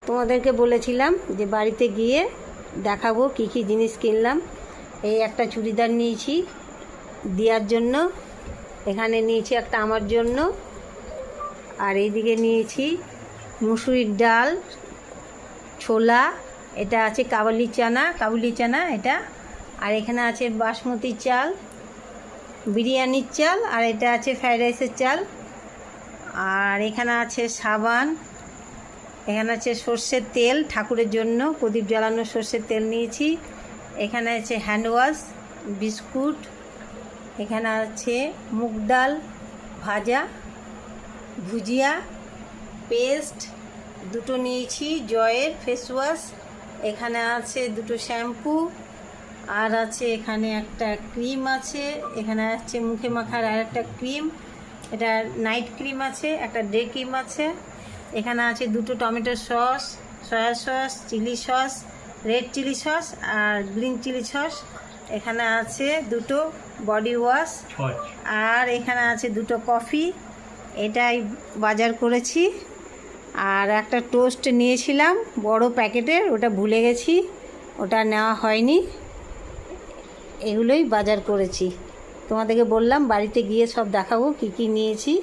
তোমাদেরকে বলেছিলাম যে বাড়িতে গিয়ে দেখাবো কী কী জিনিস কিনলাম। এই একটা চুড়িদার নিয়েছি দেওয়ার জন্য, এখানে নিয়েছি একটা আমার জন্য, আর এইদিকে নিয়েছি মুসুরির ডাল, ছোলা, এটা আছে কাবুলি চানা এটা, আর এখানে আছে বাসমতি চাল, বিরিয়ানির চাল, আর এটা আছে ফ্রাইড রাইসের চাল, আর এখানে আছে সাবান, এখানে আছে সর্ষের তেল ঠাকুরের জন্য, প্রদীপ জ্বালানোর সর্ষের তেল নিয়েছি, এখানে আছে হ্যান্ড ওয়াশ, বিস্কুট, এখানে আছে মুগ ডাল ভাজা, ভুজিয়া, পেস্ট দুটো নিয়েছি, জয়ের ফেস ওয়াশ, এখানে আছে দুটো শ্যাম্পু, আর আছে এখানে একটা ক্রিম আছে, এখানে আছে মুখে মাখার আর একটা ক্রিম, এটা নাইট ক্রিম আছে, একটা ডে ক্রিম আছে, এখানে আছে দুটো tomato sauce, soya sauce, chilli sauce, red chilli sauce আর গ্রিন চিলি সস, এখানে আছে দুটো বডি ওয়াশ, আর এখানে আছে দুটো কফি। এটাই বাজার করেছি। আর একটা টোস্ট নিয়েছিলাম বড় প্যাকেটের, ওটা ভুলে গেছি, ওটা নেওয়া হয়নি। এগুলোই বাজার করেছি। তোমাদেরকে বললাম বাড়িতে গিয়ে সব দেখাবো কী কী নিয়েছি।